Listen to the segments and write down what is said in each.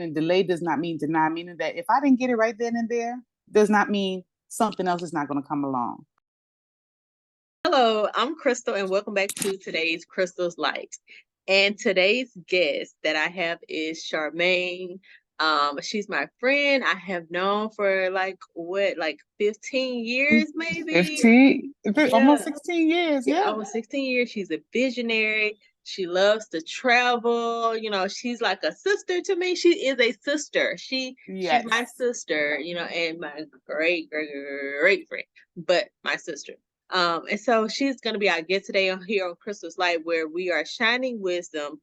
And delay does not mean deny, meaning that if I didn't get it right then and there, does not mean something else is not going to come along. Hello, I'm Crystal, and welcome back to today's Crystal's Light. And today's guest that I have is Charmaine. She's my friend. I have known for like 15 years, maybe. 15, Yeah, almost 16 years. yeah, Yeah. over 16 years. She's a visionary. She loves to travel. She's like a sister to me. She is a sister. She's my Yes. sister, and my great, great, great friend, but my sister. And so she's going to be our guest today here on Crystal's Light, where we are shining wisdom,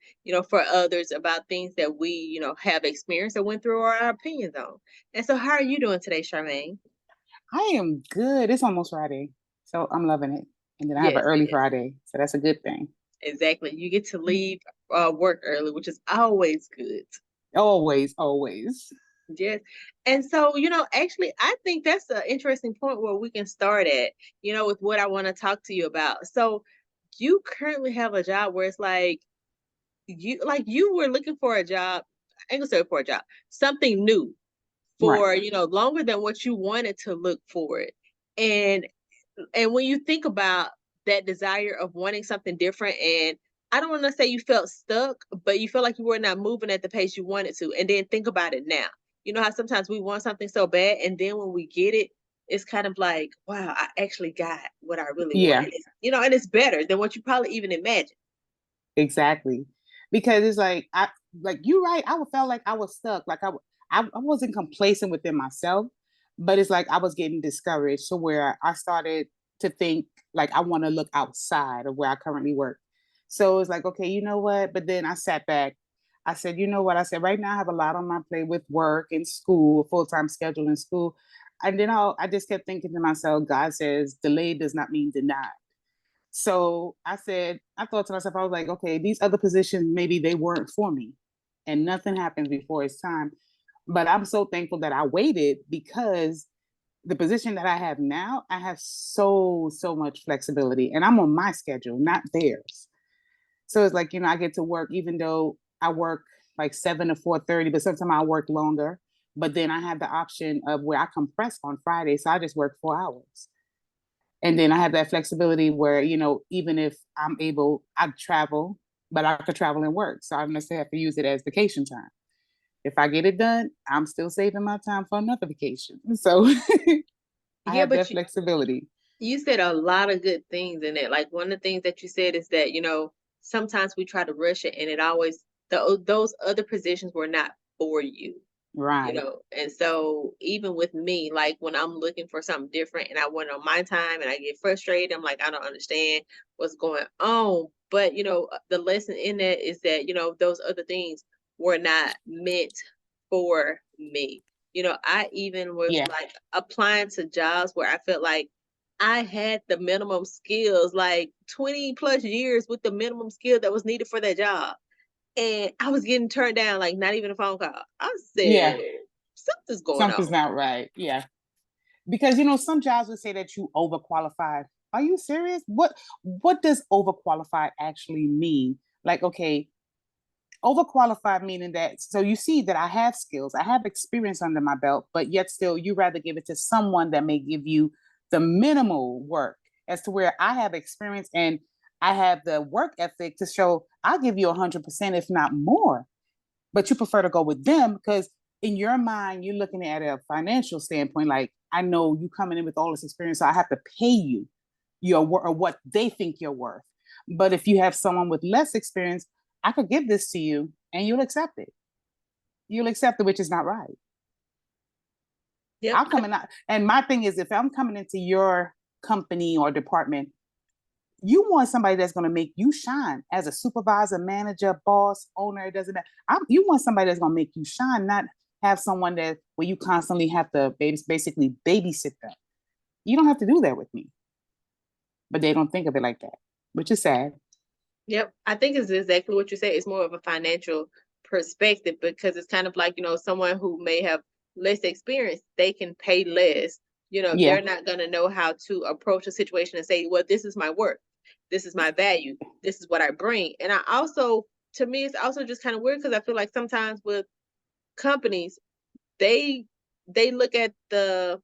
for others about things that we, have experienced or went through or our opinions on. And so how are you doing today, Charmaine? I am good. It's almost Friday, so I'm loving it. And then I have an Yes, early yes, Friday, so that's a good thing. exactly. You get to leave work early, which is always good. Always, always. Yes. And so, actually, I think that's an interesting point where we can start at, with what I want to talk to you about. So, you currently have a job where it's like you were looking for a job, I ain't gonna say for a job, something new Right. for, longer than what you wanted to look for it. And when you think about that desire of wanting something different, and I don't want to say you felt stuck, but you felt like you were not moving at the pace you wanted to. And then think about it now. You know how sometimes we want something so bad, and then when we get it, it's kind of like, wow, I actually got what I really want. Yeah, And it's better than what you probably even imagined. exactly. Because it's like you're right. Felt like I was stuck. I wasn't complacent within myself, but it's like I was getting discouraged. So where I started to think like I want to look outside of where I currently work. So it's like, okay, you know what? But then I sat back. I said, you know what? I said, right now I have a lot on my plate with work and school, full-time schedule in school. And then I just kept thinking to myself, God says, delayed does not mean denied. So I thought to myself, I was like, okay, these other positions, maybe they weren't for me. And nothing happens before it's time. But I'm so thankful that I waited because the position that I have now, I have so much flexibility and I'm on my schedule, not theirs. So it's like, I get to work, even though I work like 7 to 4:30, but sometimes I work longer. But then I have the option of where I compress on Friday. So I just work 4 hours. And then I have that flexibility where, even if I'm able, I travel, but I could travel and work. So I don't necessarily have to use it as vacation time. If I get it done, I'm still saving my time for another vacation. So I Yeah, have but that flexibility. you said a lot of good things in it. Like one of the things that you said is that, sometimes we try to rush it and it always, those other positions were not for you. Right. And so even with me, like when I'm looking for something different and I want on my time and I get frustrated, I'm like, I don't understand what's going on. But the lesson in that is that, those other things were not meant for me. I even was Yeah. like applying to jobs where I felt like I had the minimum skills, like 20 plus years with the minimum skill that was needed for that job. And I was getting turned down, like not even a phone call. I said, Yeah. something's going Something's on. not right. Yeah. Because some jobs would say that you overqualified. Are you serious? What does overqualified actually mean? Like, okay, overqualified meaning that, so you see that I have skills, I have experience under my belt, but yet still you rather give it to someone that may give you the minimal work, as to where I have experience and I have the work ethic to show I'll give you 100%, if not more. But you prefer to go with them because in your mind, you're looking at a financial standpoint. Like, I know you coming in with all this experience, so I have to pay you your or what they think you're worth. But if you have someone with less experience, I could give this to you and you'll accept it. You'll accept it, which is not right. Yep. I'll come in, and my thing is, if I'm coming into your company or department, you want somebody that's going to make you shine as a supervisor, manager, boss, owner. It doesn't matter. You want somebody that's going to make you shine, not have someone that where you constantly have to basically babysit them. You don't have to do that with me. But they don't think of it like that, which is sad. Yep. I think it's exactly what you say. It's more of a financial perspective because it's kind of like, someone who may have less experience, they can pay less. Yeah. They're not going to know how to approach a situation and say, well, this is my work. This is my value. This is what I bring. And I also, to me, it's also just kind of weird because I feel like sometimes with companies, they look at the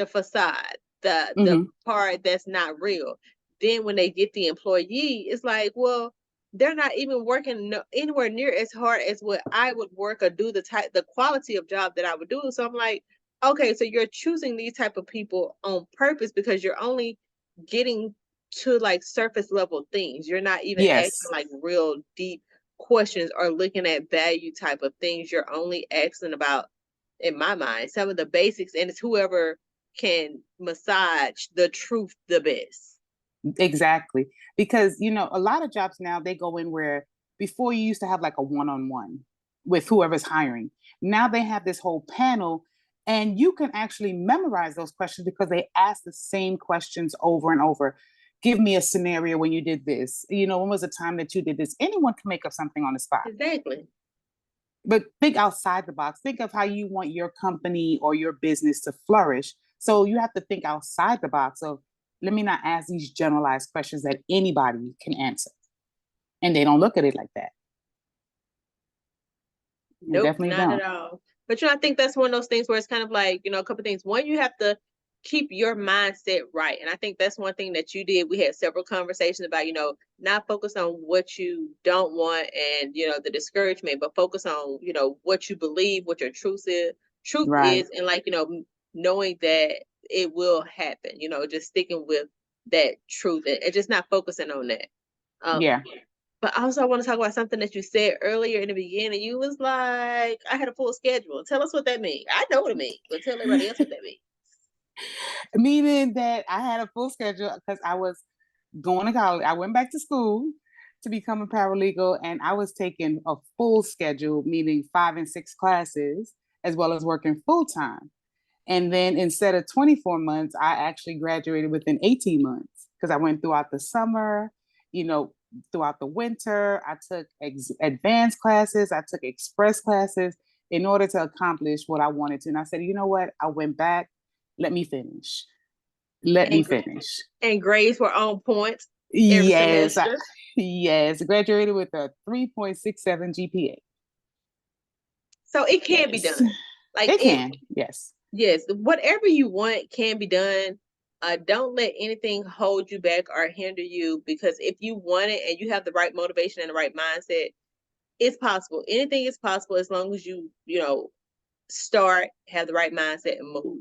facade, the Hmm. part that's not real. Then when they get the employee, it's like, well, they're not even working anywhere near as hard as what I would work or do the quality of job that I would do. So I'm like, okay, so you're choosing these type of people on purpose because you're only getting to like surface level things. You're not even asking Yes, like real deep questions or looking at value type of things. You're only asking about, in my mind, some of the basics, and it's whoever can massage the truth the best. exactly. Because, a lot of jobs now, they go in where before you used to have like a one-on-one with whoever's hiring. Now they have this whole panel, and you can actually memorize those questions because they ask the same questions over and over. Give me a scenario when you did this. When was the time that you did this? Anyone can make up something on the spot. Exactly. But think outside the box. Think of how you want your company or your business to flourish. So you have to think outside the box. So let me not ask these generalized questions that anybody can answer. And they don't look at it like that. They Nope, definitely not at don't. all. But I think that's one of those things where it's kind of like, a couple things. One, you have to keep your mindset right. And I think that's one thing that you did. We had several conversations about, not focus on what you don't want and, the discouragement, but focus on, what you believe, what your truth is, Right. and like, knowing that it will happen, just sticking with that truth and just not focusing on that. Um, Yeah. but also, I want to talk about something that you said earlier in the beginning. You was like, I had a full schedule. Tell us what that means. I know what it means, but tell everybody else what that means. Meaning that I had a full schedule because I was going to college. I went back to school to become a paralegal, and I was taking a full schedule, meaning 5 and 6 classes, as well as working full time. And then instead of 24 months, I actually graduated within 18 months because I went throughout the summer, you know, throughout the winter. I took advanced classes, I took express classes in order to accomplish what I wanted to. And I said, you know what? I went back. Let me finish. Let me And finish. and grades were on point every Yes. semester. Yes. Graduated with a 3.67 GPA. So it can be Yes. done. Like It can. Yes. yes, whatever you want can be done. Don't let anything hold you back or hinder you, because if you want it and you have the right motivation and the right mindset, it's possible. Anything is possible as long as you start, have the right mindset, and move.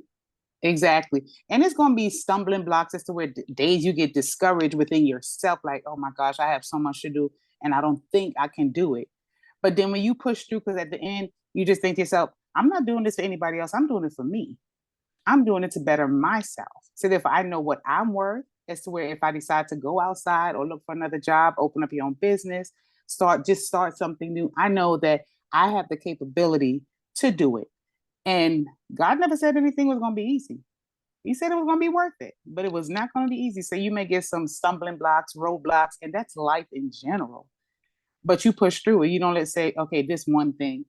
Exactly. And it's going to be stumbling blocks as to where days you get discouraged within yourself, like, oh my gosh, I have so much to do and I don't think I can do it. But then when you push through, because at the end, you just think to yourself, I'm not doing this for anybody else. I'm doing it for me. I'm doing it to better myself. So therefore, I know what I'm worth as to where if I decide to go outside or look for another job, open up your own business, start something new, I know that I have the capability to do it. And God never said anything was going to be easy. He said it was going to be worth it, but it was not going to be easy. So you may get some stumbling blocks, roadblocks, and that's life in general. But you push through it. You don't let's say, okay, this one thing,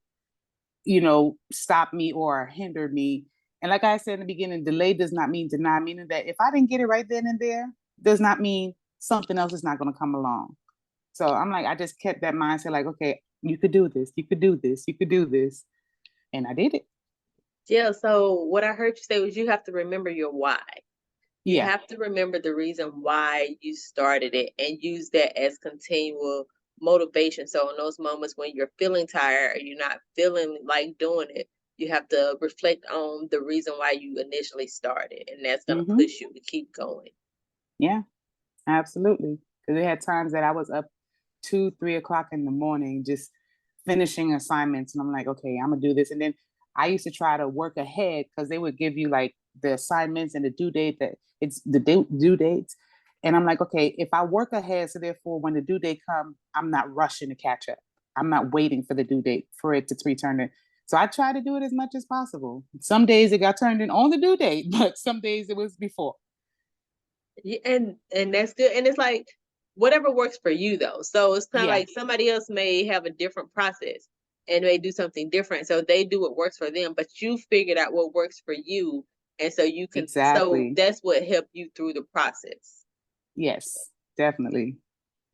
stop me or hinder me. And like I said in the beginning, delay does not mean deny, meaning that if I didn't get it right then and there, does not mean something else is not going to come along. So I'm like, I just kept that mindset like, okay, you could do this, you could do this, you could do this. And I did it. Yeah, so what I heard you say was you have to remember your why. You Yeah. have to remember the reason why you started it and use that as continual motivation. So in those moments when you're feeling tired or you're not feeling like doing it, you have to reflect on the reason why you initially started, and that's going to Mm-hmm. push you to keep going. Yeah. Absolutely. Because there had times that I was up 2, 3 o'clock in the morning just finishing assignments. And I'm like, okay, I'm gonna do this. And then I used to try to work ahead because they would give you like the assignments and the due date that it's the due dates. And I'm like, okay, if I work ahead, so therefore when the due date come, I'm not rushing to catch up. I'm not waiting for the due date for it to return it. So I try to do it as much as possible. Some days it got turned in on the due date, but some days it was before. Yeah, and that's good. And it's like whatever works for you though. So it's kind of Yeah, like somebody else may have a different process and may do something different. So they do what works for them, but you figured out what works for you. And so so exactly. that's what helped you through the process. Yes, definitely.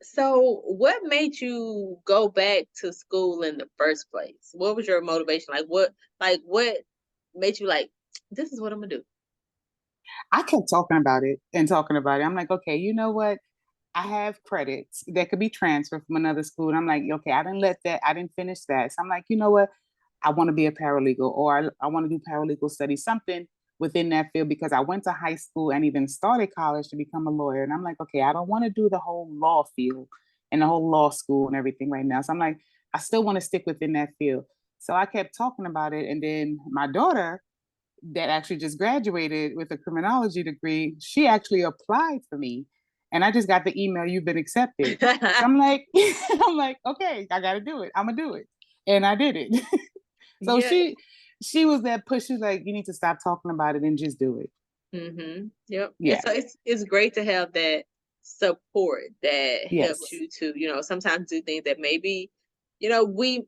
So what made you go back to school in the first place? What was your motivation? What made you like, this is what I'm gonna do? I kept talking about it and talking about it. I'm like, okay, you know what? I have credits that could be transferred from another school. And I'm like, okay, I didn't finish that. So I'm like, you know what? I want to be a paralegal, or I want to do paralegal studies, something within that field, because I went to high school and even started college to become a lawyer. And I'm like, okay, I don't want to do the whole law field and the whole law school and everything right now. So I'm like, I still want to stick within that field. So I kept talking about it. And then my daughter, that actually just graduated with a criminology degree, she actually applied for me. And I just got the email, you've been accepted. So I'm like, I'm like, okay, I gotta do it. I'm gonna do it. And I did it. So Yeah. she was that push. She's like, you need to stop talking about it and just do it. Yep. And Yeah. so it's great to have that support that helps Yes. you to, sometimes do things that maybe, we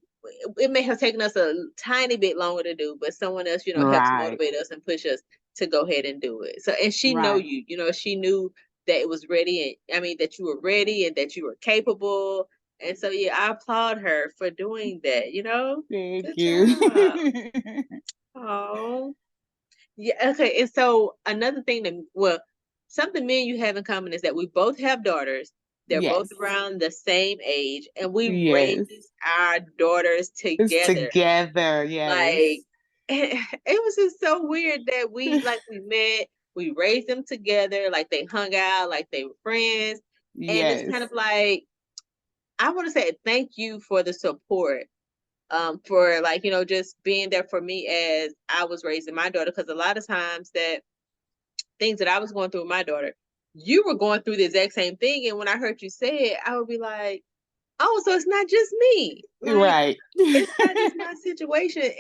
it may have taken us a tiny bit longer to do, but someone else, helps Right. motivate us and push us to go ahead and do it. So and she know Right. you, she knew that it was ready, and I mean that you were ready and that you were capable. And so yeah, I applaud her for doing that. Thank Good you. job. Oh. Yeah, okay. And so another thing something me and you have in common is that we both have daughters. They're both Yes. around the same age, and we raised Yes. our daughters It's together. together. Yes. Like, it was just so weird that we met, we raised them together, like they hung out, like they were friends. And it's kind Yes. of like, I want to say thank you for the support, for like, just being there for me as I was raising my daughter. Because a lot of times that things that I was going through with my daughter, you were going through the exact same thing. And when I heard you say it, I would be like, oh, so it's not just me. Like, Right. it's not just my situation.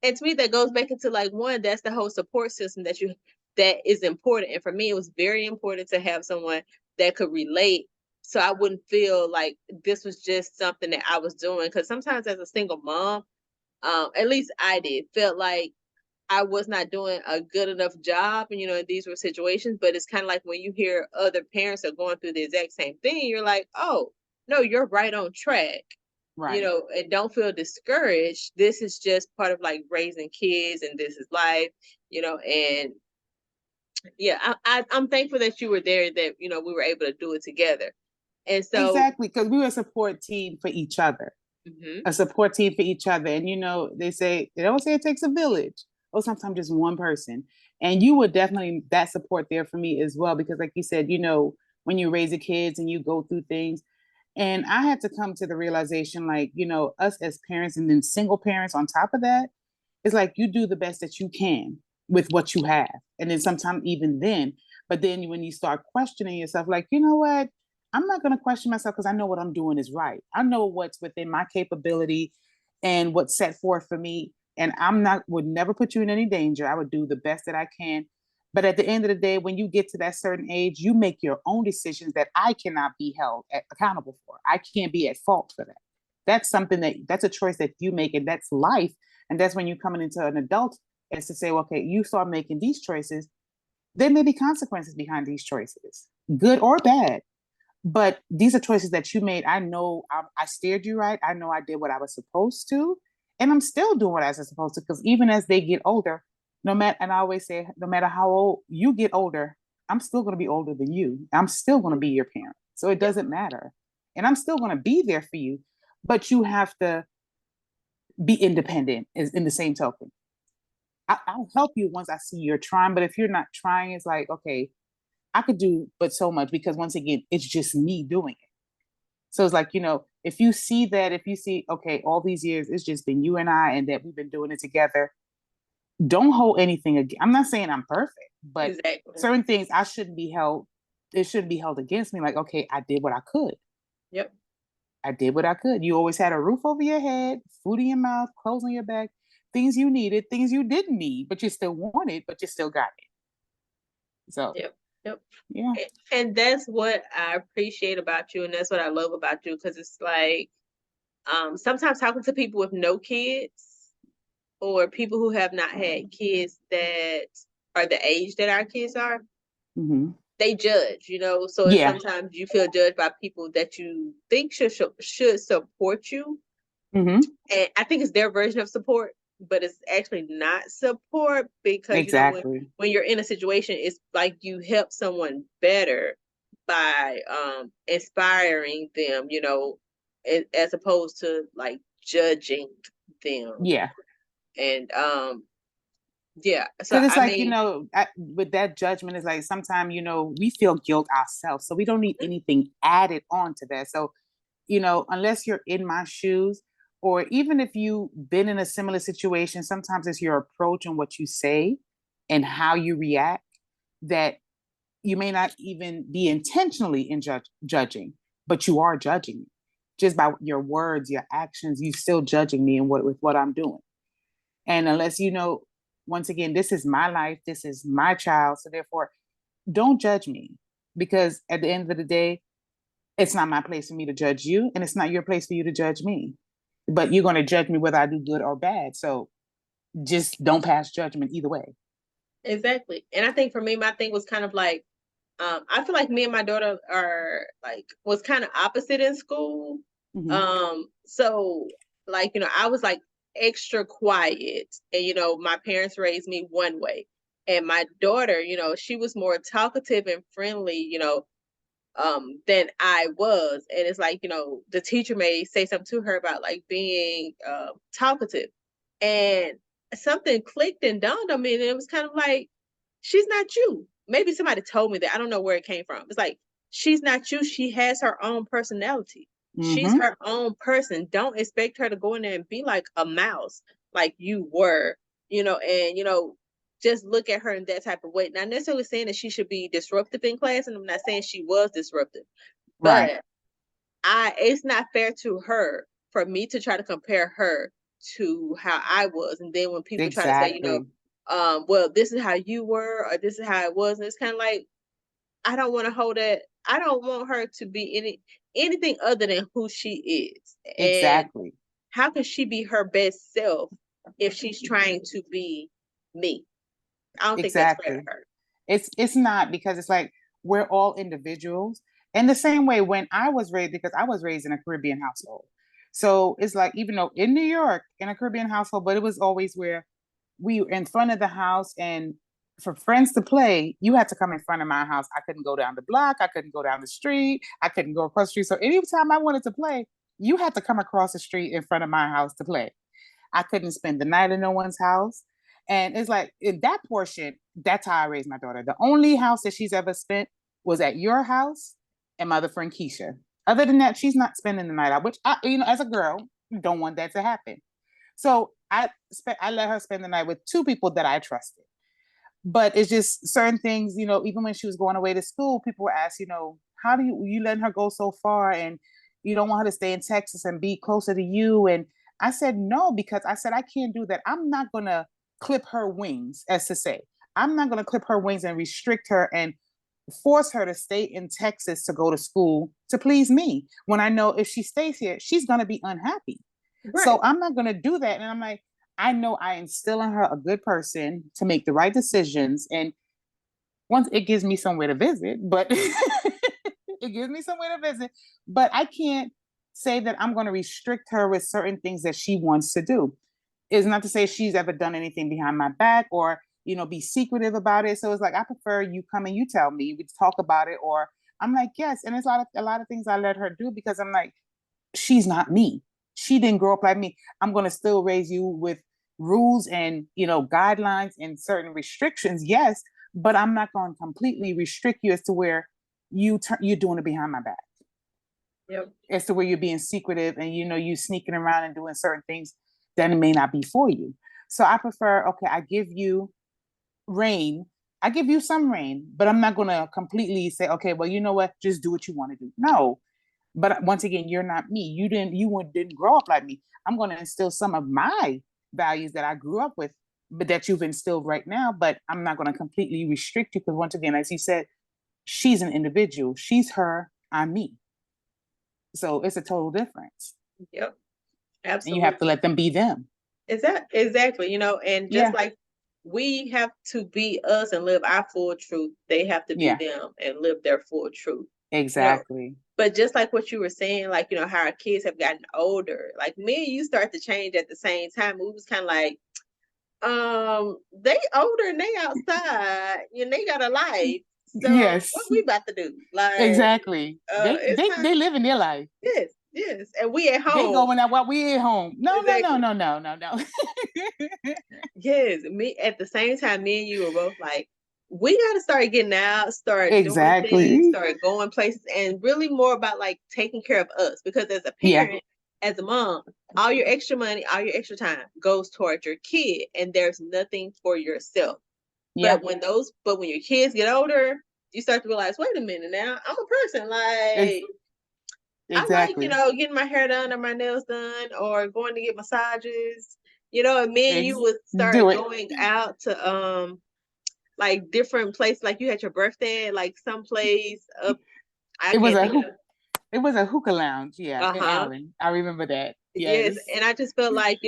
And to me, that goes back into like one, that's the whole support system that is important. And for me, it was very important to have someone that could relate. So I wouldn't feel like this was just something that I was doing. Cause sometimes as a single mom, at least I did, felt like I was not doing a good enough job, and in these were situations. But it's kind of like when you hear other parents are going through the exact same thing, you're like, oh, no, you're right on track, Right. and don't feel discouraged. This is just part of like raising kids, and this is life, and yeah, I'm thankful that you were there, that, we were able to do it together. And so, Exactly. Because we were a support team for each other. mhm, A support team for each other. And they don't say it takes a village, or sometimes just one person. And you were definitely that support there for me as well, because like you said, when you raise the kids and you go through things. And I had to come to the realization, like, us as parents and then single parents on top of that, it's like you do the best that you can with what you have. And then sometimes even then, but then when you start questioning yourself, like, you know what? I'm not going to question myself because I know what I'm doing is right. I know what's within my capability and what's set forth for me. And would never put you in any danger. I would do the best that I can. But at the end of the day, when you get to that certain age, you make your own decisions that I cannot be held accountable for. I can't be at fault for that. That's a choice that you make, and that's life. And that's when you're coming into an adult, is to say, well, okay, you start making these choices. There may be consequences behind these choices, good or bad. But these are choices that you made. I know I steered you right. I know I did what I was supposed to. And I'm still doing what I was supposed to, because even as they get older, and I always say, no matter how old you get older, I'm still going to be older than you. I'm still going to be your parent. So it yep, doesn't matter. And I'm still going to be there for you. But you have to be independent, is in the same token. I'll help you once I see you're trying. But if you're not trying, it's like, okay, I could do but so much, because once again, it's just me doing it. So it's like, if you see that, if you see, okay, all these years, it's just been you and I, and that we've been doing it together, don't hold anything again. I'm not saying I'm perfect, but exactly. certain things it shouldn't be held against me. Like, okay, I did what I could. Yep. I did what I could. You always had a roof over your head, food in your mouth, clothes on your back, things you needed, things you didn't need, but you still wanted, but you still got it. So, Yep. Yep. yeah. And that's what I appreciate about you, and that's what I love about you, because it's like, sometimes talking to people with no kids, or people who have not had kids that are the age that our kids are, Mm-hmm. they judge, so it's Yeah. sometimes you feel judged by people that you think should support you. Hmm. And I think it's their version of support, but it's actually not support because Exactly. when you're in a situation, it's like you help someone better by inspiring them, as opposed to like judging them. Yeah. And yeah, so Because it's I like, mean, with that judgment, it's like sometimes, we feel guilt ourselves. So we don't need anything added on to that. So, unless you're in my shoes, or even if you've been in a similar situation, sometimes it's your approach and what you say and how you react that you may not even be intentionally in judging, but you are judging me. Just by your words, your actions, you still judging me and with what I'm doing. And unless once again, this is my life, this is my child. So therefore, don't judge me. Because at the end of the day, it's not my place for me to judge you, and it's not your place for you to judge me. But you're going to judge me whether I do good or bad. So just don't pass judgment either way. exactly. And I think for me, my thing was kind of like, I feel like me and my daughter are like was kind of opposite in school. Mm-hmm. So like, I was like extra quiet and my parents raised me one way. And my daughter, she was more talkative and friendly, than I was. And it's like, the teacher may say something to her about like being talkative. And something clicked and dawned on me, and it was kind of like, she's not you. Maybe somebody told me that. I don't know where it came from. It's like, she's not you. She has her own personality. She's Mm-hmm. her own person. Don't expect her to go in there and be like a mouse, like you were, and just look at her in that type of way. Not necessarily saying that she should be disruptive in class, and I'm not saying she was disruptive, Right. but it's not fair to her for me to try to compare her to how I was. And then when people try to say, Exactly. well, this is how you were, or this is how it was, and it's kind of like, I don't want to hold that. I don't want her to be anything other than who she is. And Exactly. how can she be her best self if she's trying to be me? I don't think that's fair to Exactly. her. It's not, because it's like we're all individuals. And the same way when I was raised, because I was raised in a Caribbean household. So it's like, even though in New York in a Caribbean household, but it was always where we were in front of the house, and for friends to play, you had to come in front of my house. I couldn't go down the block, I couldn't go down the street, I couldn't go across the street. So anytime I wanted to play, you had to come across the street in front of my house to play. I couldn't spend the night in no one's house. And it's like in that portion, that's how I raised my daughter. The only house that she's ever spent was at your house and my other friend Keisha. Other than that, she's not spending the night out, which as a girl, don't want that to happen. So I let her spend the night with two people that I trusted. But it's just certain things, even when she was going away to school, people were asked, how do you letting her go so far, and you don't want her to stay in Texas and be closer to you? And I said no, because I said I can't do that. I'm not gonna clip her wings, as to say. I'm not gonna clip her wings and restrict her and force her to stay in Texas to go to school to please me, when I know if she stays here, she's gonna be unhappy. So Right. I'm not gonna do that. And I'm like, I know I instill in her a good person to make the right decisions. And once it gives me somewhere to visit, but it gives me somewhere to visit, but I can't say that I'm going to restrict her with certain things that she wants to do. It's not to say she's ever done anything behind my back, or, be secretive about it. So it's like, I prefer you come and you tell me, we talk about it, or I'm like, yes. And it's a lot of things I let her do, because I'm like, she's not me. She didn't grow up like me. I'm going to still raise you with rules and, guidelines and certain restrictions. Yes, but I'm not going to completely restrict you as to where you're doing it behind my back. Yep. As to where you're being secretive and, you sneaking around and doing certain things that it may not be for you. So I prefer, okay, I give you reign. I give you some reign, but I'm not going to completely say, okay, well, you know what? Just do what you want to do. No, but once again, you're not me. You didn't grow up like me. I'm going to instill some of my values that I grew up with, but that you've instilled right now. But I'm not going to completely restrict you, because once again, as you said, she's an individual. She's her, I'm me. So it's a total difference. Yep. And you have to Absolutely. let them be them. Exactly. And just Yeah. like we have to be us and live our full truth. They have to be Yeah, them and live their full truth. You know, exactly. but just like what you were saying, like, how our kids have gotten older, like me and you start to change at the same time. We was kind of like, they older and they outside, they got a life. So what Yes, we about to do? Like, exactly. They it's they time. they living their life. Yes, yes, and we at They home. going out while we at home. No, no, no, Exactly. no, no, no, no. Yes, me at the same time, me and you were both like, we got to start getting out, start doing things, Exactly. start going places, and really more about like taking care of us. Because as a Yeah. parent, as a mom, all your extra money, all your extra time goes towards your kid, and there's nothing for yourself. Yeah. But when your kids get older, you start to realize, wait a minute now, I'm a person. Ex- Like, I like, exactly. getting my hair done or my nails done or going to get massages. And me and you Ex- would do start it. going out to like different places, like you had your birthday, like someplace up, I It was can't a think of. it was a hookah lounge, yeah, in Uh-huh. Allen. I remember that. Yes. Yes. And I just felt like,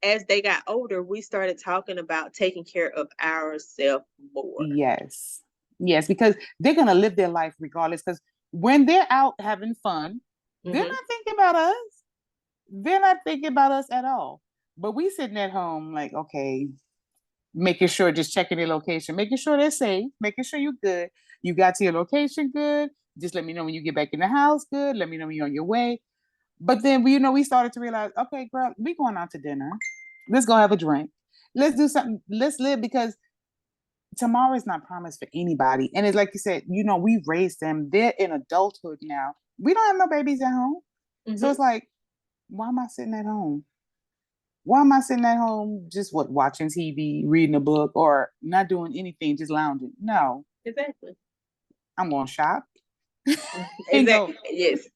as they got older, we started talking about taking care of ourselves more. Yes. Yes, because they're gonna live their life regardless. Because when they're out having fun, they're Mm-hmm. not thinking about us. They're not thinking about us at all. But we sitting at home like, okay, making sure, just checking their location, making sure they're safe, making sure you're good. You got to your location good. Just let me know when you get back in the house good. Let me know when you're on your way. But then we started to realize, okay, girl, we going out to dinner. Let's go have a drink. Let's do something. Let's live because tomorrow is not promised for anybody. And it's like you said, we've raised them. They're in adulthood now. We don't have no babies at home. So Mm-hmm. it's like, why am I sitting at home? Why am I sitting at home just watching TV, reading a book, or not doing anything, just lounging? No, Exactly. I'm gonna shop and go. Exactly. Yes.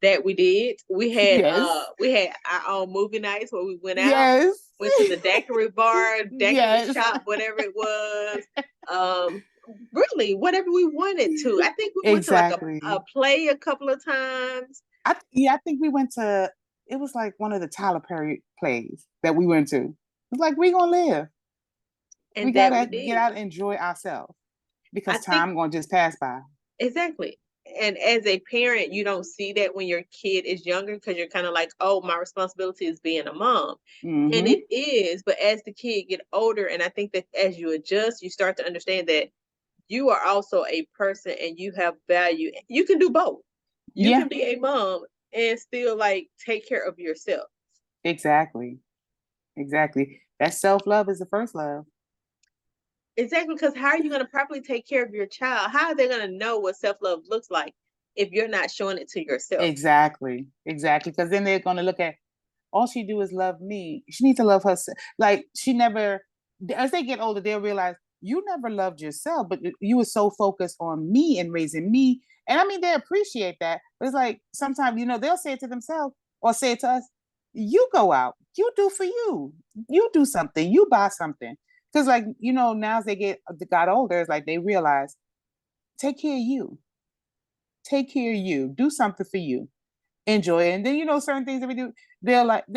That we did. Yes, We had our own movie nights where we went out, yes, went to the daiquiri bar, daiquiri yes, shop, whatever it was. Um, really, whatever we wanted to. I think we went to like a exactly. play a couple of times. Yeah, I think we went to. It was like one of the Tyler Perry plays that we went to. It's like we gonna live. We And that we gotta get did. out and enjoy ourselves I because think time gonna just pass by. exactly. And as a parent, you don't see that when your kid is younger because you're kind of like, oh, my responsibility is being a mom. And Mm-hmm. it is, but as the kid get older, and I think that as you adjust, you start to understand that you are also a person and you have value. You can do both. You Yeah, can be a mom and still like take care of yourself. exactly, exactly. That self love is the first love. Exactly, because how are you going to properly take care of your child? How are they going to know what self-love looks like if you're not showing it to yourself? Exactly, exactly. Because then they're gonna look at all she do is love me. She needs to love herself. Like she never. As they get older, they'll realize you never loved yourself, but you were so focused on me and raising me. And I mean, they appreciate that. But it's like sometimes they'll say it to themselves or say it to us. You go out. You do for you. You do something. You buy something. Because like now as they got older, it's like they realize take care of you. Take care of you. Do something for you. Enjoy it. And then certain things that we do, they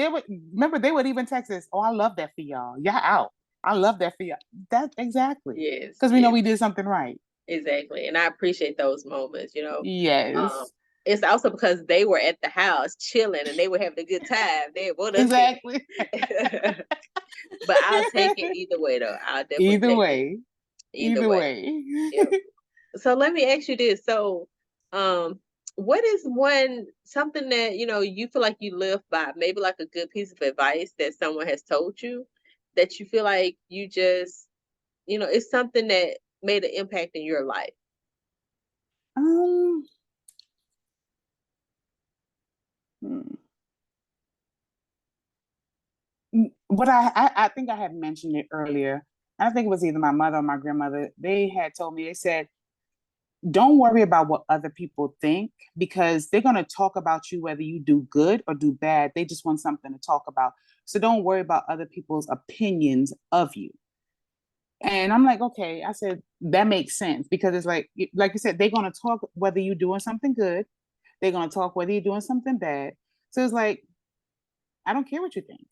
would remember they would even text us, oh, I love that for y'all. Y'all out. I love that for y'all. That exactly. Yes, Because we know yes, we did something right. exactly. And I appreciate those moments. Um, Yes. it's also because they were at the house chilling and they were having a good time. They didn't want us Exactly. there. But I'll take it either way though. I'll definitely Either take it way. either Either way. way. Yep. So let me ask you this. So, um, what is one something that you feel like you live by? Maybe like a good piece of advice that someone has told you that you feel like you just, it's something that made an impact in your life. um hmm. What I think I had mentioned it earlier. I think it was either my mother or my grandmother. They had told me, they said, don't worry about what other people think because they're going to talk about you whether you do good or do bad. They just want something to talk about. So don't worry about other people's opinions of you. And I'm like, okay, I said, that makes sense because it's like you said, they're going to talk whether you're doing something good. They're going to talk whether you're doing something bad. So it's like, I don't care what you think.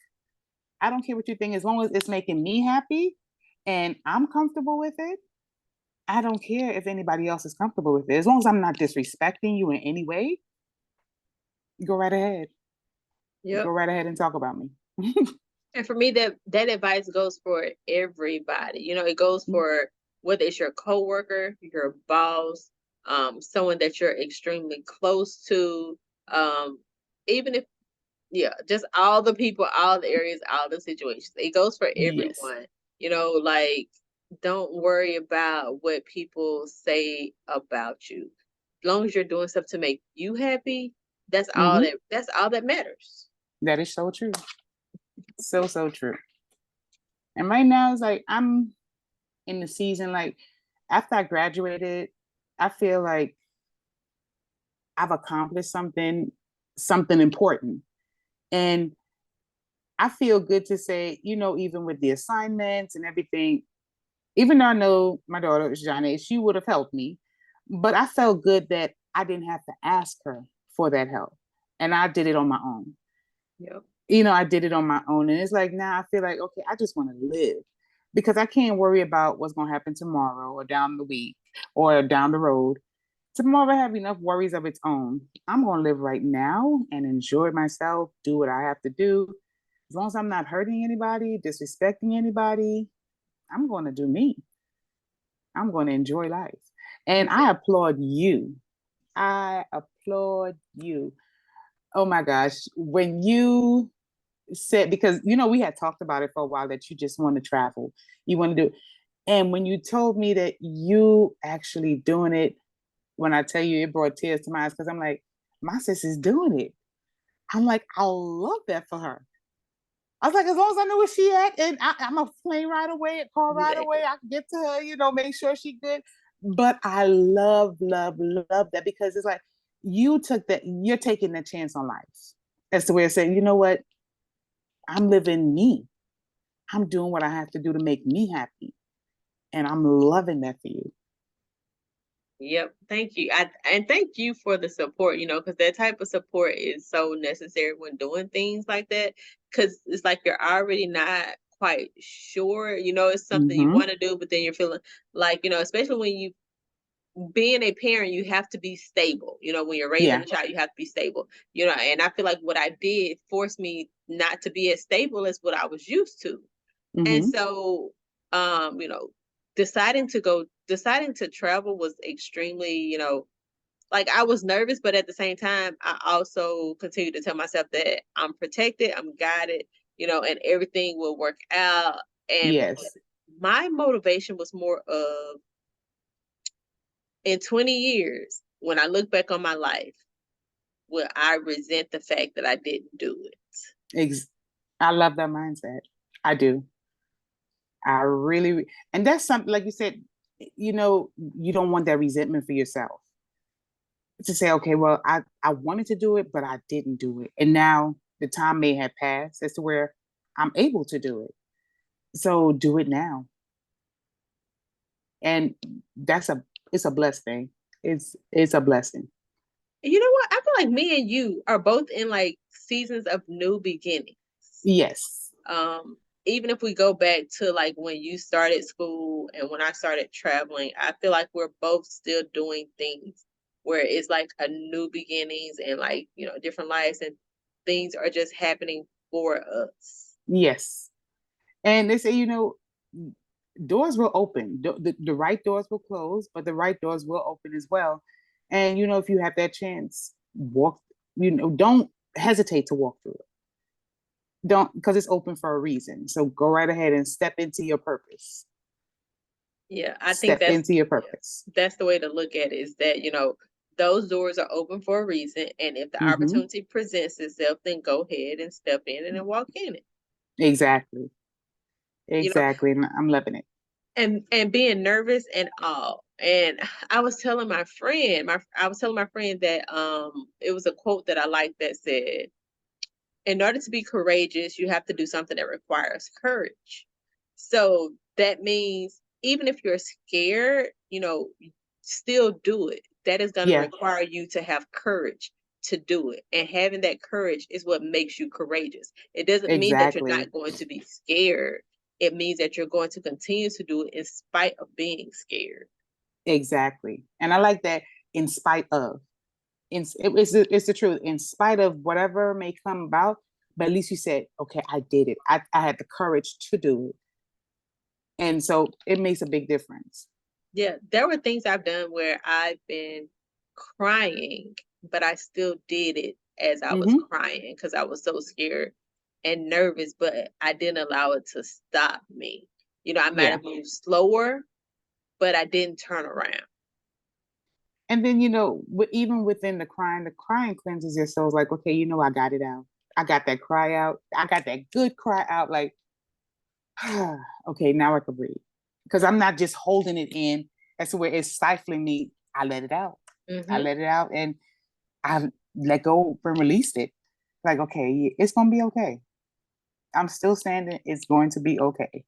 I don't care what you think, as long as it's making me happy and I'm comfortable with it. I don't care if anybody else is comfortable with it. As long as I'm not disrespecting you in any way, go right ahead. Go Yep. right ahead and talk about me. And for me, that advice goes for everybody. It goes for whether it's your coworker, your boss, someone that you're extremely close to, even if, yeah, just all the people, all the areas, all the situations. It goes for Yes. everyone. Like, don't worry about what people say about you. As long as you're doing stuff to make you happy, Hmm. that's all that matters. That is so true. So, so true. And right now, it's like I'm in the season, like after I graduated, I feel like I've accomplished something important. And I feel good to say, even with the assignments and everything, even though I know my daughter, Johnny, she would have helped me, but I felt good that I didn't have to ask her for that help. And I did it on my own. Yep. I did it on my own. And it's like now I feel like, okay, I just want to live because I can't worry about what's going to happen tomorrow or down the week or down the road. Tomorrow have enough worries of its own. I'm going to live right now and enjoy myself, do what I have to do. As long as I'm not hurting anybody, disrespecting anybody, I'm going to do me. I'm going to enjoy life. And I Exactly. applaud you. I applaud you. Oh my gosh. When you said, because, we had talked about it for a while that you just want to travel, you want to do it. And when you told me that you actually doing it, when I tell you it brought tears to my eyes, because I'm like, my sister's doing it. I'm like, I love that for her. I was like, as long as I know where she at, and I'm a plane right away, a car right away, Exactly. I can get to her, make sure she good. But I love, love, love that because it's like you're taking that chance on life. That's the way of saying, you know what? I'm living me. I'm doing what I have to do to make me happy. And I'm loving that for you. Yep. Thank you. And thank you for the support, because that type of support is so necessary when doing things like that. Because it's like you're already not quite sure, it's something you Mm-hmm. want to do, but then you're feeling like, especially when you being a parent, you have to be stable. When you're raising Yeah. a child, you have to be stable. And I feel like what I did forced me not to be as stable as what I was used to. And Mm-hmm. so, deciding to travel was extremely, like I was nervous, but at the same time, I also continued to tell myself that I'm protected, I'm guided, and everything will work out. And Yes. my motivation was more of in 20 years, when I look back on my life, will I resent the fact that I didn't do it? Ex- I love that mindset. I do. I really, and that's something like you said, you don't want that resentment for yourself to say, okay, well, I wanted to do it, but I didn't do it. And now the time may have passed as to where I'm able to do it. So do it now. And that's it's a blessed thing. It's a blessing. And you know what? I feel like me and you are both in like seasons of new beginnings. Yes. Um, Even if we go back to like when you started school and when I started traveling, I feel like we're both still doing things where it's like a new beginnings and like, different lives and things are just happening for us. Yes. And they say, doors will open. The right doors will close, but the right doors will open as well. And if you have that chance, walk, don't hesitate to walk through it. Don't, because it's open for a reason. So go right ahead and step into your purpose. Yeah, I think Step into your purpose. that's the way to look at it is that, those doors are open for a reason. And if the Mm-hmm. opportunity presents itself, then go ahead and step in and then walk in it. Exactly. You know, Exactly. And I'm loving it. and being nervous and all. And I was telling my friend that it was a quote that I liked that said, in order to be courageous, you have to do something that requires courage. So that means even if you're scared, still do it. That is going to Yeah. require you to have courage. to do it. And having that courage is what makes you courageous. It doesn't mean that you're Exactly. not going to be scared. It means that you're going to continue to do it in spite of being scared. Exactly. And I like that, in spite of. It's the truth. In spite of whatever may come about, but at least you said, okay, I did it. I had the courage to do it. And so it makes a big difference. Yeah, there were things I've done where I've been crying, but I still did it as I was Mm-hmm. crying because I was so scared and nervous, but I didn't allow it to stop me. I might Yeah. have moved slower, but I didn't turn around. And then, even within the crying cleanses your soul. It's like, okay, I got it out. I got that cry out. I got that good cry out. Like, okay, now I can breathe. Because I'm not just holding it in. That's where it's stifling me. I let it out. I Hmm. let it out, and I let go and released it. Like, okay, it's going to be okay. I'm still standing. It's going to be okay.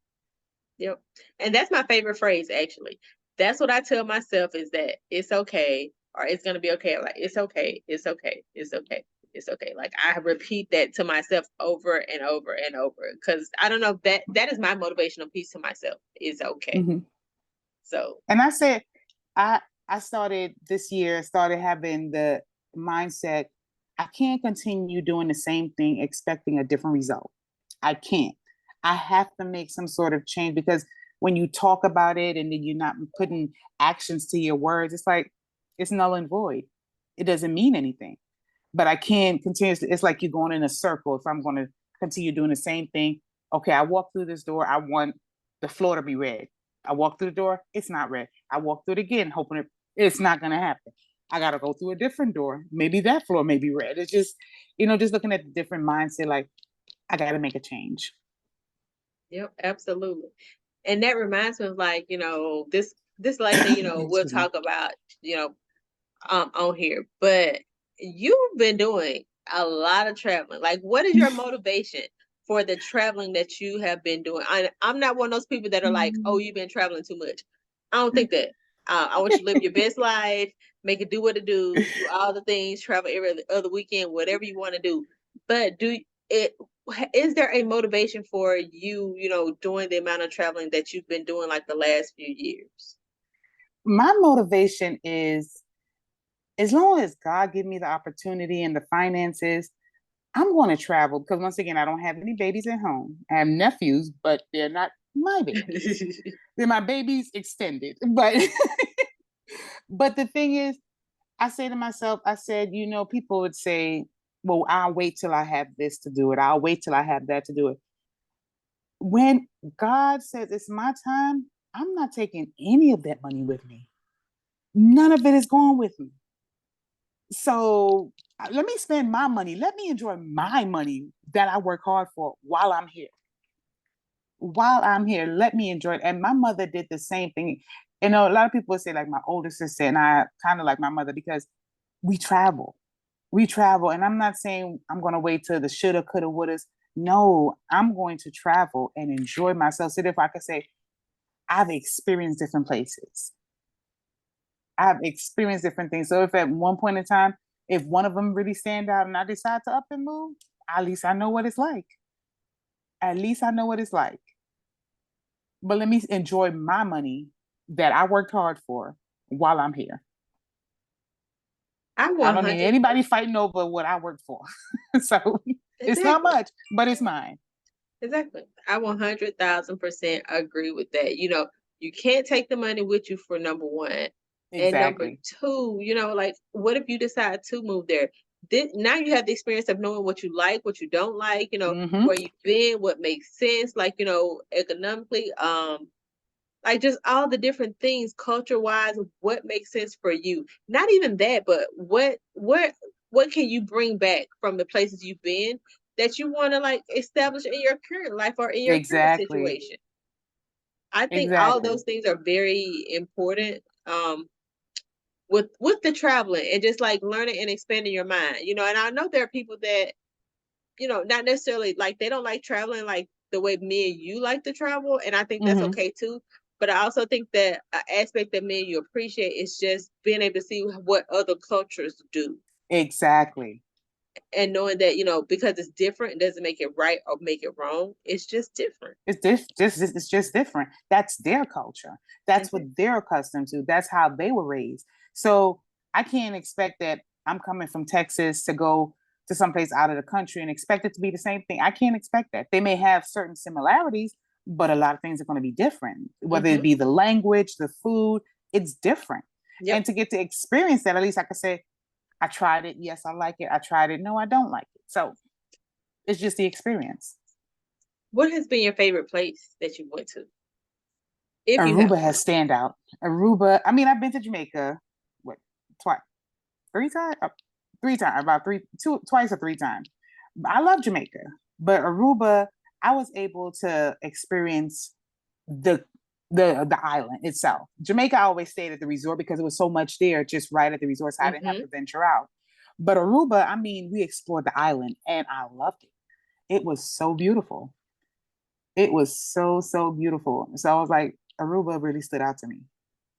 Yep. And that's my favorite phrase, actually. That's what I tell myself is that it's okay or it's going to be okay. Like, it's okay. It's okay. It's okay. It's okay. Like, I repeat that to myself over and over and over because I don't know, that is my motivational piece to myself. It's okay. Mm-hmm. So, And I said, I I started this year, started having the mindset, I can't continue doing the same thing expecting a different result. I can't. I have to make some sort of change, because when you talk about it and then you're not putting actions to your words, it's like it's null and void. It doesn't mean anything. But I can't continuously, it's like you're going in a circle. If I'm going to continue doing the same thing, okay, I walk through this door, I want the floor to be red. I walk through the door, it's not red. I walk through it again, hoping it's not going to happen. I got to go through a different door. Maybe that floor may be red. It's just, just looking at the different mindset, like, I got to make a change. yep, absolutely. And that reminds me of like, this last thing, we'll Excuse me. talk about, you know, on here, but you've been doing a lot of traveling. Like, what is your motivation for the traveling that you have been doing? I'm not one of those people that are like, oh, you've been traveling too much. I don't think that. I want you to live your best life, make it do what it do all the things, travel every other weekend, whatever you want to do. But it is there a motivation for you, doing the amount of traveling that you've been doing like the last few years? My motivation is, as long as God give me the opportunity and the finances, I'm going to travel, because once again, I don't have any babies at home. I have nephews, but they're not my babies. They're my babies extended. But but the thing is, I say to myself, I said, people would say, well, I'll wait till I have this to do it. I'll wait till I have that to do it. When God says it's my time, I'm not taking any of that money with me. None of it is going with me. So let me spend my money. Let me enjoy my money that I work hard for while I'm here. While I'm here, let me enjoy it. And my mother did the same thing. A lot of people say, like, my older sister and I kind of like my mother, because we travel. We travel. And I'm not saying I'm going to wait till the shoulda, coulda, wouldas. No, I'm going to travel and enjoy myself. So if I could say, I've experienced different places. I've experienced different things. So if at one point in time, if one of them really stand out and I decide to up and move, at least I know what it's like. At least I know what it's like. But let me enjoy my money that I worked hard for while I'm here. I I don't need 100 anybody fighting over what I worked for. So it's not exactly. much, but it's mine. Exactly. I 100,000% agree with that. You can't take the money with you for number one. And number Exactly. two, like, what if you decide to move there? Now you have the experience of knowing what you like, what you don't like, Mm-hmm. where you've been, what makes sense, like, economically, like just all the different things, culture wise, what makes sense for you. Not even that, but what can you bring back from the places you've been that you want to like establish in your current life or in your current Exactly. situation. I think all Exactly. those things are very important, with the traveling and just like learning and expanding your mind. And I know there are people that, not necessarily like they don't like traveling like the way me and you like to travel, and I think that's Mm-hmm. okay too. But I also think that an aspect that me and you appreciate is just being able to see what other cultures do. Exactly. And knowing that, because it's different, it doesn't make it right or make it wrong. It's just different. It's just different. That's their culture. That's what Mhm. they're accustomed to. That's how they were raised. So I can't expect that I'm coming from Texas to go to someplace out of the country and expect it to be the same thing. I can't expect that. They may have certain similarities, but a lot of things are going to be different. Whether it Mhm. be the language, the food, it's different. And Yep. to get to experience that, at least I could say, I tried it. Yes, I like it. I tried it. No, I don't like it. So it's just the experience. What has been your favorite place that you went to? If you have Aruba one. has standout. Aruba. I mean, I've been to Jamaica. What? Twice, 3 times, 3 times, about twice or 3 times. I love Jamaica, but Aruba, I was able to experience the the island itself. Jamaica, I always stayed at the resort because it was so much there, just right at the resort, so I didn't have Mhm. to venture out. But Aruba, I mean, we explored the island, and I loved it. It was so beautiful. It was so beautiful. So I was like, Aruba really stood out to me.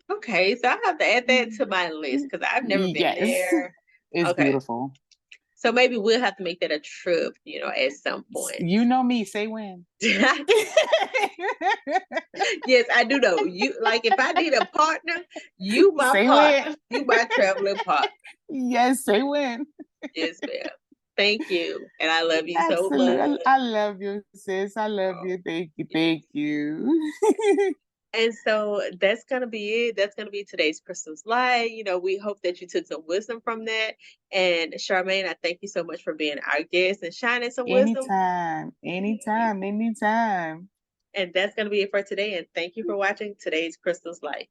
Okay, so I have to add that to my list because I've never been Yes, there. it's Okay, beautiful. so maybe we'll have to make that a trip, at some point. You know me, say when. Yes, I do know. You like if I need a partner, you my Say partner. when. You my traveling partner. Yes, say when. Yes, ma'am. Thank you. And I love you so Absolutely. much. I love you, sis. I love Oh, you. Thank you. yes. Thank you. And so that's gonna be it. That's gonna be today's Crystal's Light. We hope that you took some wisdom from that. And Charmaine, I thank you so much for being our guest and shining some wisdom. Anytime. Anytime. Anytime. And that's gonna be it for today. And thank you for watching today's Crystal's Light.